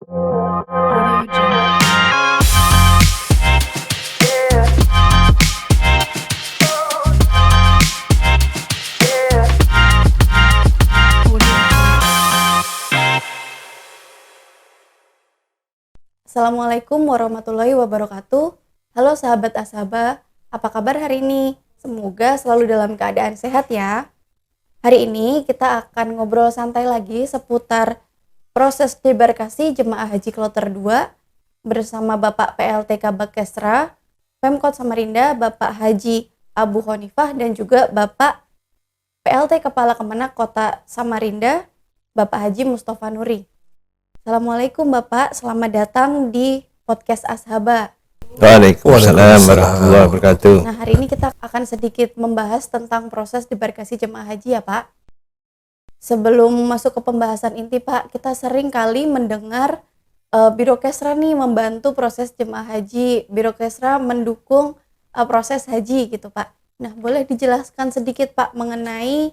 Audio Jungle. Audio Assalamualaikum warahmatullahi wabarakatuh. Halo sahabat Asaba, apa kabar hari ini? Semoga selalu dalam keadaan sehat ya. Hari ini kita akan ngobrol santai lagi seputar proses debarkasi Jemaah Haji Kloter 2 bersama Bapak PLT Kabakesra, Pemkot Samarinda, Bapak Haji Abu Honifah, dan juga Bapak PLT Kepala Kemenak Kota Samarinda, Bapak Haji Mustafa Nuri. Assalamualaikum Bapak, selamat datang di podcast Ashaba. Waalaikumsalam warahmatullahi wabarakatuh. Nah, hari ini kita akan sedikit membahas tentang proses debarkasi jemaah haji ya Pak. Sebelum masuk ke pembahasan inti Pak, kita sering kali mendengar Birokesra nih membantu proses jemaah haji, Birokesra mendukung proses haji gitu Pak. Nah, boleh dijelaskan sedikit Pak mengenai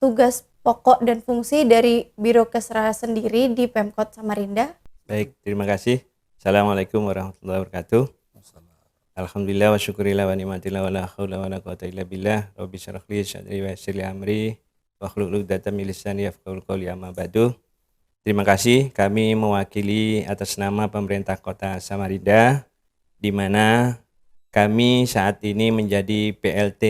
tugas pokok dan fungsi dari Birokesra sendiri di Pemkot Samarinda? Baik, terima kasih. Assalamualaikum warahmatullahi wabarakatuh. Alhamdulillah wa syukurillah wa ni'matillah wa la haula wa la quwata illa billah. Rabbi syrah li sadri wa yassir li amri wa hlul 'uqdatam min lisani yafqahul qawli, amma ba'du. Terima kasih, kami mewakili atas nama pemerintah Kota Samarinda, di mana kami saat ini menjadi PLT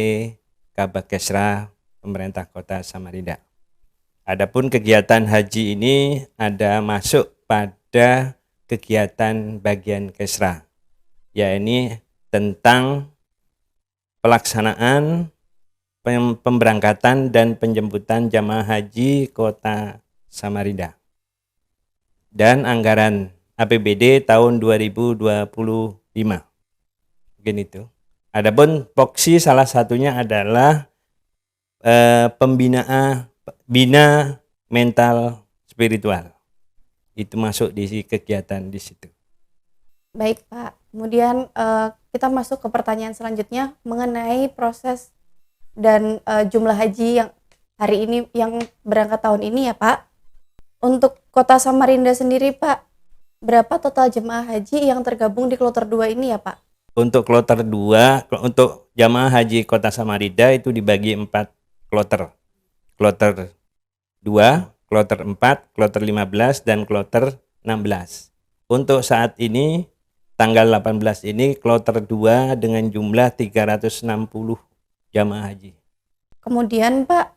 Kabakesra pemerintah Kota Samarinda. Adapun kegiatan haji ini ada masuk pada kegiatan bagian Kesra, yakni tentang pelaksanaan pemberangkatan dan penjemputan jamaah haji Kota Samarinda dan anggaran APBD tahun 2025. Mungkin itu. Adapun Poksi salah satunya adalah bina mental spiritual. Itu masuk di kegiatan di situ. Baik Pak, kemudian kita masuk ke pertanyaan selanjutnya mengenai proses dan jumlah haji yang hari ini yang berangkat tahun ini ya Pak. Untuk Kota Samarinda sendiri Pak, berapa total jemaah haji yang tergabung di Kloter 2 ini ya Pak? Untuk Kloter 2, untuk jamaah haji Kota Samarinda itu dibagi 4 kloter. Kloter 2, Kloter 4, Kloter 15, dan Kloter 16. Untuk saat ini, tanggal 18 ini, Kloter 2 dengan jumlah 360 jamaah haji. Kemudian Pak,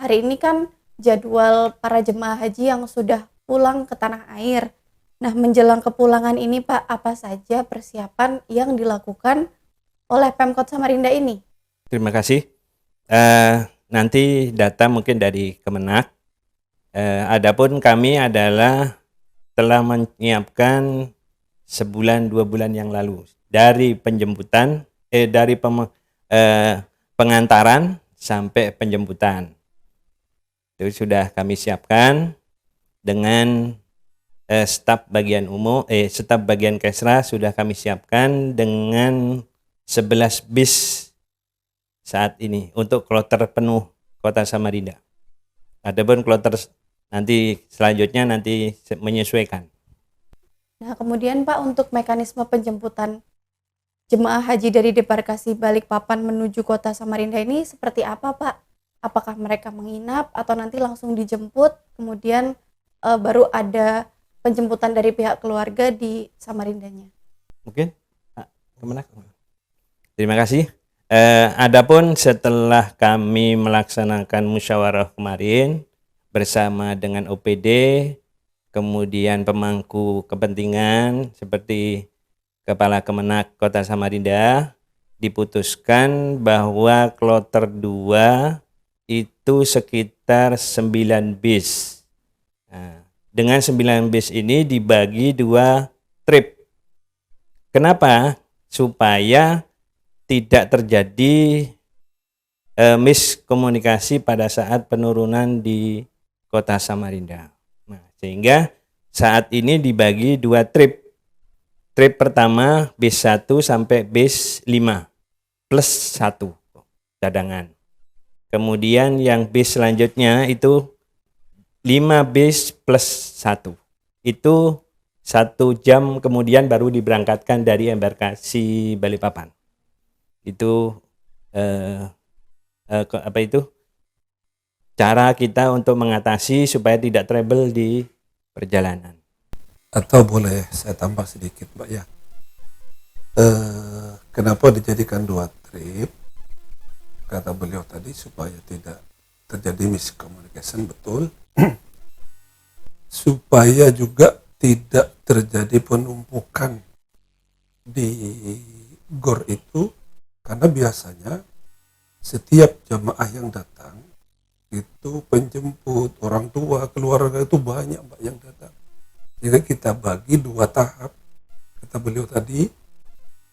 hari ini kan jadwal para jemaah haji yang sudah pulang ke tanah air. Nah, menjelang kepulangan ini Pak, apa saja persiapan yang dilakukan oleh Pemkot Samarinda ini? Terima kasih. Nanti data mungkin dari Kemenak. Adapun kami adalah telah menyiapkan sebulan 2 bulan yang lalu dari penjemputan dari pengantaran sampai penjemputan itu sudah kami siapkan dengan staf bagian umum staf bagian Kesra sudah kami siapkan dengan 11 bis saat ini untuk kloter penuh Kota Samarinda. Adapun kloter nanti selanjutnya nanti menyesuaikan. Nah, kemudian Pak, untuk mekanisme penjemputan jemaah haji dari debarkasi Balikpapan menuju Kota Samarinda ini seperti apa Pak? Apakah mereka menginap atau nanti langsung dijemput, kemudian baru ada penjemputan dari pihak keluarga di Samarindanya? Mungkin Kemenak. Terima kasih. Adapun setelah kami melaksanakan musyawarah kemarin bersama dengan OPD, kemudian pemangku kepentingan seperti Kepala Kemenak Kota Samarinda, diputuskan bahwa Kloter 2 itu sekitar 9 bis. Nah, dengan 9 bis ini dibagi 2 trip. Kenapa? Supaya tidak terjadi miskomunikasi pada saat penurunan di Kota Samarinda. Nah, sehingga saat ini dibagi 2 trip. Trip pertama bis 1 sampai bis 5 plus 1 cadangan. Kemudian yang bis selanjutnya itu 5 bis plus 1. itu 1 jam kemudian baru diberangkatkan dari embarkasi Balikpapan. Itu apa itu cara kita untuk mengatasi supaya tidak trouble di perjalanan. Atau boleh saya tambah sedikit, Mbak ya. Kenapa dijadikan 2 trip? Kata beliau tadi supaya tidak terjadi miscommunication, betul. Supaya juga tidak terjadi penumpukan di GOR itu, karena biasanya setiap jamaah yang datang itu penjemput, orang tua, keluarga itu banyak Mbak yang datang. Jadi kita bagi 2 tahap. Kata beliau tadi,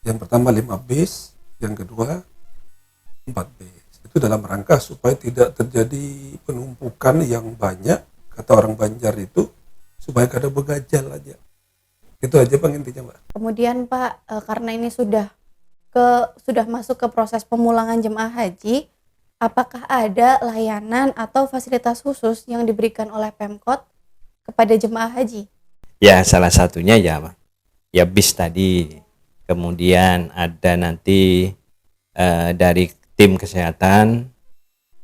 yang pertama 5 bis, yang kedua 4 bis. Itu dalam rangka supaya tidak terjadi penumpukan yang banyak, kata orang Banjar itu, supaya kada begajal aja. Itu aja Bang intinya Mbak. Kemudian Pak, karena ini sudah masuk ke proses pemulangan jemaah haji, apakah ada layanan atau fasilitas khusus yang diberikan oleh Pemkot kepada jemaah haji? Ya, salah satunya ya bis tadi. Kemudian ada nanti dari tim kesehatan,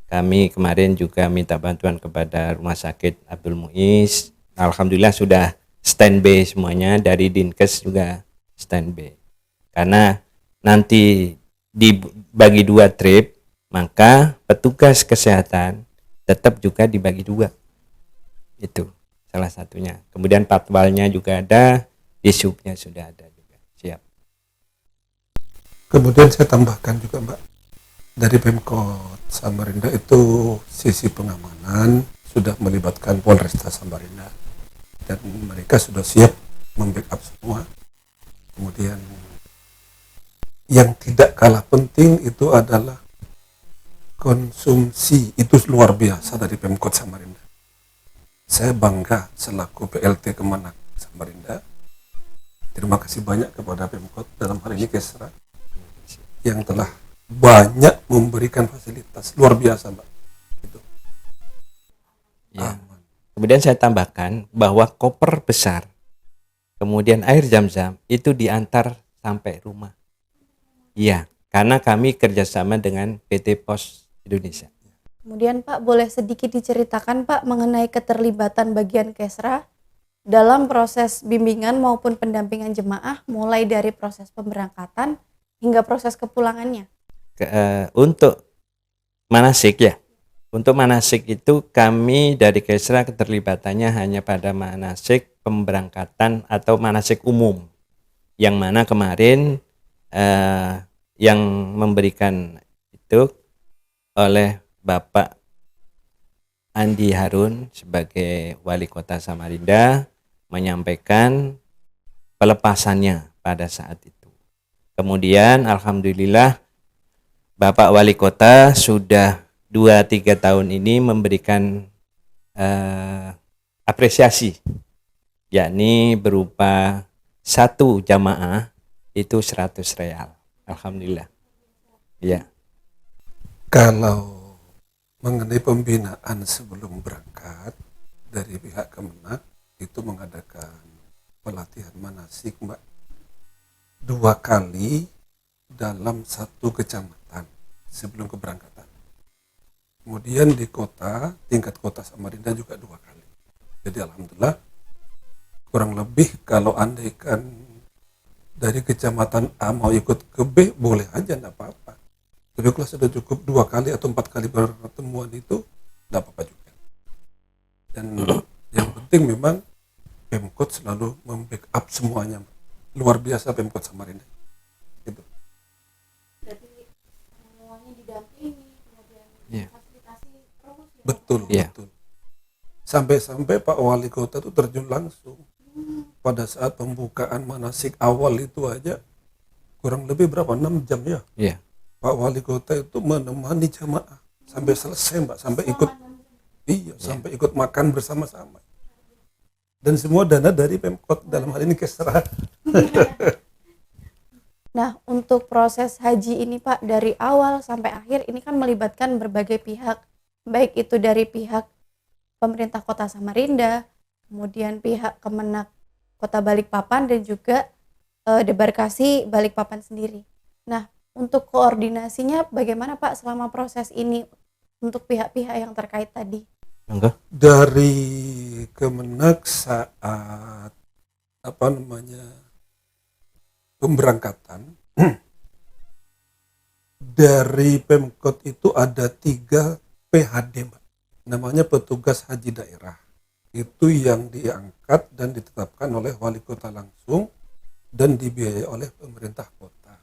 kami kemarin juga minta bantuan kepada Rumah Sakit Abdul Muiz. Alhamdulillah sudah standby semuanya, dari Dinkes juga standby. Karena nanti dibagi 2 trip, maka petugas kesehatan tetap juga dibagi 2. Itu salah satunya. Kemudian patwalnya juga ada, disubnya sudah ada juga. Siap. Kemudian saya tambahkan juga Mbak, dari Pemkot Samarinda itu sisi pengamanan sudah melibatkan Polresta Samarinda dan mereka sudah siap membackup semua. Kemudian yang tidak kalah penting itu adalah konsumsi, itu luar biasa dari Pemkot Samarinda. Saya bangga selaku PLT Kemenak Samarinda. Terima kasih banyak kepada Pemkot, dalam hal ini Kesra, yang telah banyak memberikan fasilitas luar biasa Mbak. Itu. Ya. Kemudian saya tambahkan bahwa koper besar, kemudian air zam-zam itu diantar sampai rumah. Iya, karena kami kerjasama dengan PT Pos Indonesia. Kemudian Pak, boleh sedikit diceritakan Pak mengenai keterlibatan bagian Kesra dalam proses bimbingan maupun pendampingan jemaah, mulai dari proses pemberangkatan hingga proses kepulangannya. Untuk manasik ya, untuk manasik itu kami dari Kesra keterlibatannya hanya pada manasik pemberangkatan atau manasik umum, yang mana kemarin yang memberikan itu oleh Bapak Andi Harun sebagai Wali Kota Samarinda, menyampaikan pelepasannya pada saat itu. Kemudian alhamdulillah Bapak Wali Kota sudah 2-3 tahun ini memberikan apresiasi, yakni berupa 1 jamaah itu 100 real. Alhamdulillah. Ya. Kalau mengenai pembinaan sebelum berangkat dari pihak Kemenak itu mengadakan pelatihan manasik Mbak 2 kali dalam 1 kecamatan sebelum keberangkatan. Kemudian di kota, tingkat kota Samarinda juga 2 kali. Jadi alhamdulillah kurang lebih kalau andaikan dari kecamatan A mau ikut ke B boleh aja, enggak apa-apa. Tapi kalau sudah cukup 2 kali atau 4 kali pertemuan itu enggak apa-apa juga. Dan yang penting memang Pemkot selalu membackup semuanya. Luar biasa Pemkot Samarinda. Gitu. Berarti semuanya didampingi, kemudian Iya. fasilitasi terus. Betul, Iya. betul. Sampai-sampai Pak Wali Kota itu terjun langsung. Pada saat pembukaan manasik awal itu aja kurang lebih berapa? 6 jam ya. Iya. Pak Wali Kota itu menemani jamaah sampai selesai Mbak, sampai ikut sampai ikut makan bersama-sama. Dan semua dana dari Pemkot, dalam hal ini Kesra. Nah, untuk proses haji ini Pak, dari awal sampai akhir ini kan melibatkan berbagai pihak, baik itu dari pihak pemerintah Kota Samarinda, kemudian pihak Kemenak Kota Balikpapan dan juga Debarkasi Balikpapan sendiri. Nah, untuk koordinasinya bagaimana Pak selama proses ini untuk pihak-pihak yang terkait tadi? Monggo. Dari Kemenak saat pemberangkatan dari Pemkot itu ada 3 PHD, Mbak. Namanya petugas haji daerah. Itu yang diangkat dan ditetapkan oleh wali kota langsung dan dibiayai oleh pemerintah kota.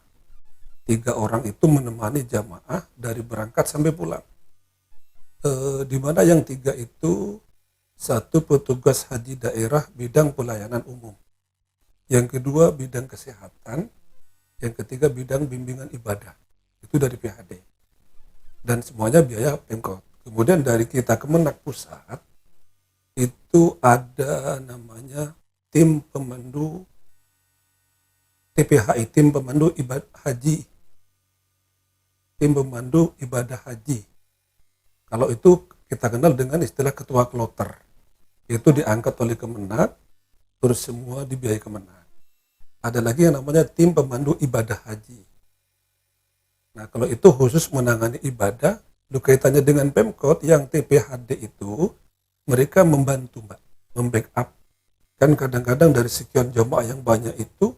3 orang itu menemani jamaah dari berangkat sampai pulang. Di mana yang 3 itu, 1 petugas haji daerah bidang pelayanan umum, yang kedua bidang kesehatan, yang ketiga bidang bimbingan ibadah. Itu dari PHD dan semuanya biaya Pemkot. Kemudian dari kita Kemenak Pusat itu ada namanya tim pemandu TPHI, tim pemandu ibadah haji. Kalau itu kita kenal dengan istilah ketua kloter. Itu diangkat oleh Kemenak, terus semua dibiayai Kemenak. Ada lagi yang namanya tim pemandu ibadah haji. Nah, kalau itu khusus menangani ibadah, kaitannya dengan Pemkot yang TPHD itu, mereka membantu, Mbak, membackup. Kan kadang-kadang dari sekian jamaah yang banyak itu,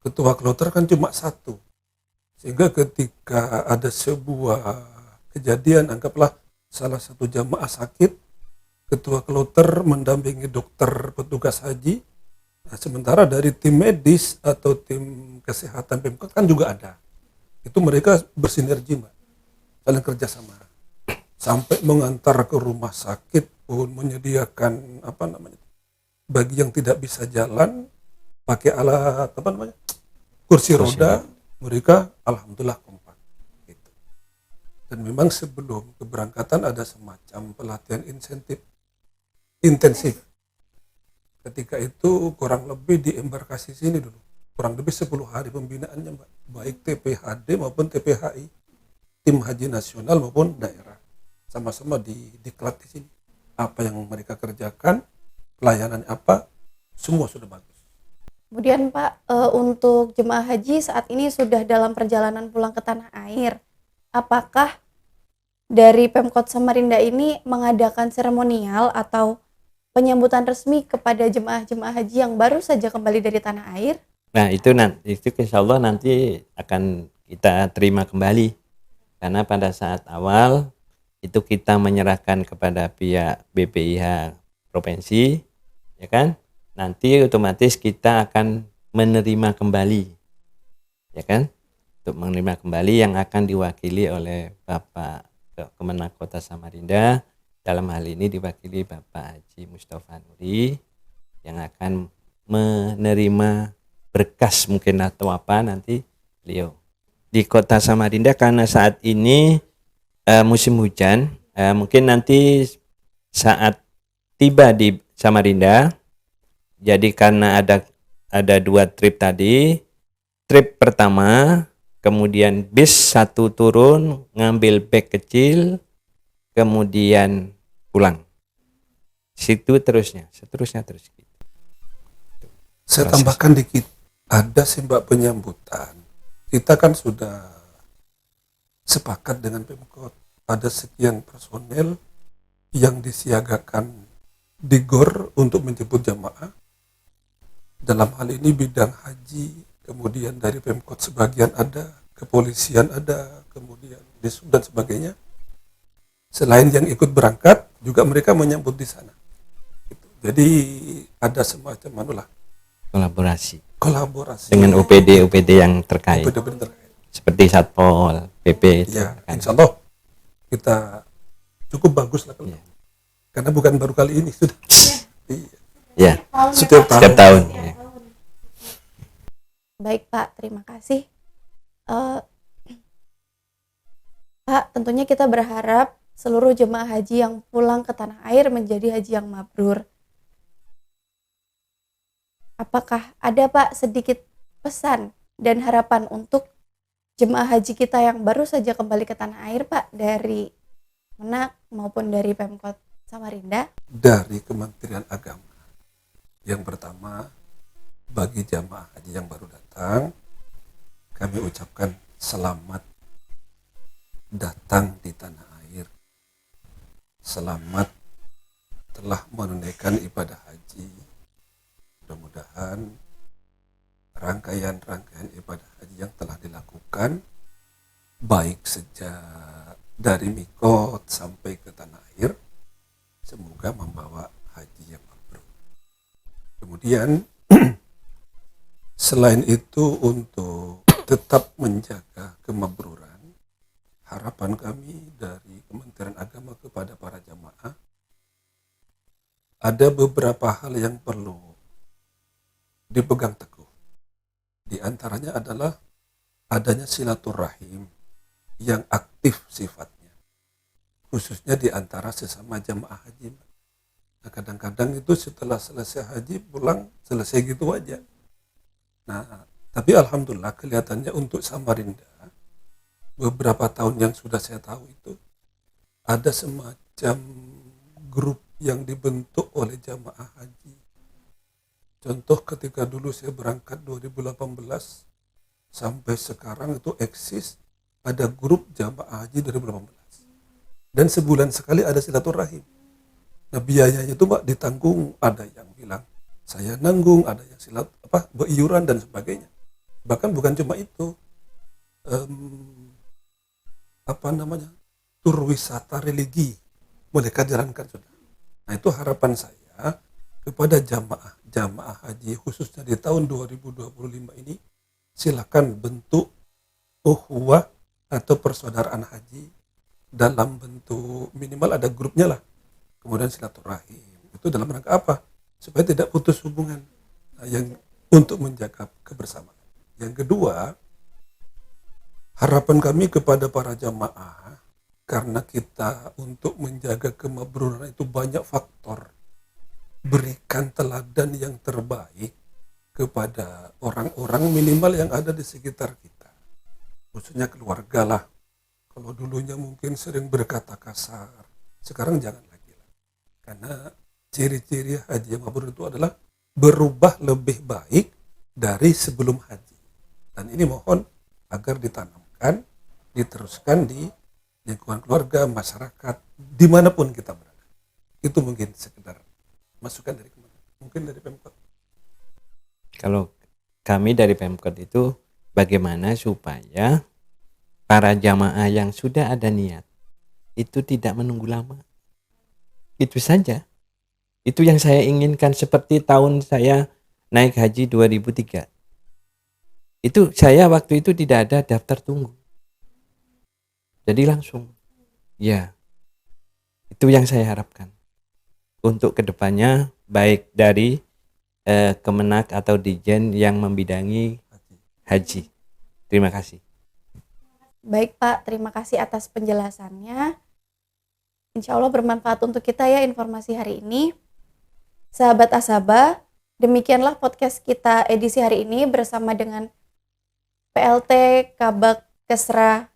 ketua kloter kan cuma 1. Sehingga ketika ada sebuah kejadian, anggaplah salah satu jamaah sakit, ketua kloter mendampingi dokter petugas haji. Nah, sementara dari tim medis atau tim kesehatan Pemkot kan juga ada. Itu mereka bersinergi, Mbak, saling kerjasama. Sampai mengantar ke rumah sakit pun, menyediakan bagi yang tidak bisa jalan pakai alat kursi roda, mereka alhamdulillah kompak gitu. Dan memang sebelum keberangkatan ada semacam pelatihan intensif. Ketika itu kurang lebih di embarkasi sini dulu, kurang lebih 10 hari pembinaannya, Mbak, baik TPHD maupun TPHI, tim haji nasional maupun daerah, sama-sama diklat di sini. Apa yang mereka kerjakan, pelayanan apa, semua sudah bagus. Kemudian Pak, untuk jemaah haji saat ini sudah dalam perjalanan pulang ke tanah air. Apakah dari Pemkot Samarinda ini mengadakan seremonial atau penyambutan resmi kepada jemaah-jemaah haji yang baru saja kembali dari tanah air? Nah, itu insya Allah nanti akan kita terima kembali. Karena pada saat awal itu kita menyerahkan kepada pihak BPIH provinsi, ya kan? Nanti otomatis kita akan menerima kembali, ya kan? Untuk menerima kembali yang akan diwakili oleh Bapak Kemenak Kota Samarinda, dalam hal ini diwakili Bapak Haji Mustafa Nuri, yang akan menerima berkas mungkin atau apa nanti beliau. Di Kota Samarinda karena saat ini musim hujan, mungkin nanti saat tiba di Samarinda, jadi karena ada 2 trip tadi. Trip pertama, kemudian bis 1 turun, ngambil bag kecil, kemudian pulang. Situ seterusnya terus gitu. Saya tambahkan dikit, ada sih, Mbak, penyambutan. Kita kan sudah sepakat dengan Pemkot, ada sekian personel yang disiagakan di GOR untuk menjemput jamaah. Dalam hal ini bidang haji, kemudian dari Pemkot sebagian ada, kepolisian ada, kemudian Disub dan sebagainya. Selain yang ikut berangkat, juga mereka menyambut di sana. Gitu. Jadi ada semacam Kolaborasi kolaborasi dengan OPD yang terkait. Seperti Satpol, PP itu. Ya, insya Allah kita cukup bagus lah kalau. Karena bukan baru kali ini sudah. Ya, Setiap tahun. Ya. Baik Pak, terima kasih. Pak, tentunya kita berharap seluruh jemaah haji yang pulang ke tanah air menjadi haji yang mabrur. Apakah ada Pak sedikit pesan dan harapan untuk jemaah haji kita yang baru saja kembali ke tanah air, Pak, dari Kemenak maupun dari Pemkot Samarinda? Dari Kementerian Agama Yang pertama, bagi jamaah haji yang baru datang, kami ucapkan selamat datang di tanah air. Selamat telah menunaikan ibadah haji. Mudah-mudahan rangkaian-rangkaian ibadah haji yang telah dilakukan, baik sejak dari mikot sampai ke tanah air, semoga membawa haji yang mabrur. Kemudian selain itu, untuk tetap menjaga kemabruran, harapan kami dari Kementerian Agama kepada para jamaah, ada beberapa hal yang perlu dipegang teguh. Di antaranya adalah adanya silaturahim yang aktif sifatnya, khususnya di antara sesama jamaah haji. Nah, kadang-kadang itu setelah selesai haji pulang selesai gitu aja. Nah, tapi alhamdulillah kelihatannya untuk Samarinda, beberapa tahun yang sudah saya tahu itu ada semacam grup yang dibentuk oleh jamaah haji. Contoh ketika dulu saya berangkat 2018 sampai sekarang itu eksis, ada grup jamaah haji 2018. Dan sebulan sekali ada silaturahim. Nah, biayanya itu Pak ditanggung, ada yang bilang saya nanggung, ada yang beriuran dan sebagainya. Bahkan bukan cuma itu, tur wisata religi mereka jalankan sudah. Nah, itu harapan saya kepada jamaah haji khususnya di tahun 2025 ini, silakan bentuk ukhuwah atau persaudaraan haji dalam bentuk minimal ada grupnya lah. Kemudian silaturahim itu dalam rangka apa? Supaya tidak putus hubungan. Nah, yang untuk menjaga kebersamaan. Yang kedua, harapan kami kepada para jamaah, karena kita untuk menjaga kemabruran itu banyak faktor. Berikan teladan yang terbaik kepada orang-orang minimal yang ada di sekitar kita. Khususnya keluarga lah. Kalau dulunya mungkin sering berkata kasar, sekarang jangan lagi lah. Karena ciri-ciri haji yang mabrur itu adalah berubah lebih baik dari sebelum haji. Dan ini mohon agar ditanamkan, diteruskan di lingkungan keluarga, masyarakat, dimanapun kita berada. Itu mungkin sekedar masukan dari Kementerian, mungkin dari Pemkot. Kalau kami dari Pemkot itu bagaimana supaya para jamaah yang sudah ada niat itu tidak menunggu lama. Itu saja. Itu yang saya inginkan, seperti tahun saya naik haji 2003. Itu saya waktu itu tidak ada daftar tunggu. Jadi langsung. Ya. Itu yang saya harapkan. Untuk kedepannya baik dari Kemenak atau Dijen yang membidangi haji. Terima kasih. Baik Pak, terima kasih atas penjelasannya. Insya Allah bermanfaat untuk kita ya informasi hari ini. Sahabat Asaba, demikianlah podcast kita edisi hari ini bersama dengan PLT Kabak Kesra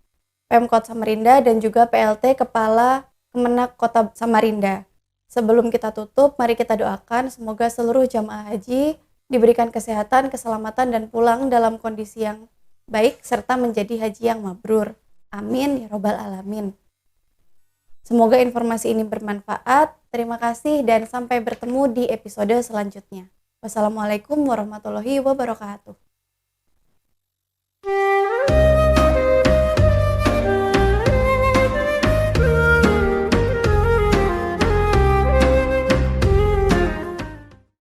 Pemkot Samarinda dan juga PLT Kepala Kemenak Kota Samarinda. Sebelum kita tutup, mari kita doakan semoga seluruh jamaah haji diberikan kesehatan, keselamatan, dan pulang dalam kondisi yang baik serta menjadi haji yang mabrur. Amin ya robbal alamin. Semoga informasi ini bermanfaat. Terima kasih dan sampai bertemu di episode selanjutnya. Wassalamualaikum warahmatullahi wabarakatuh.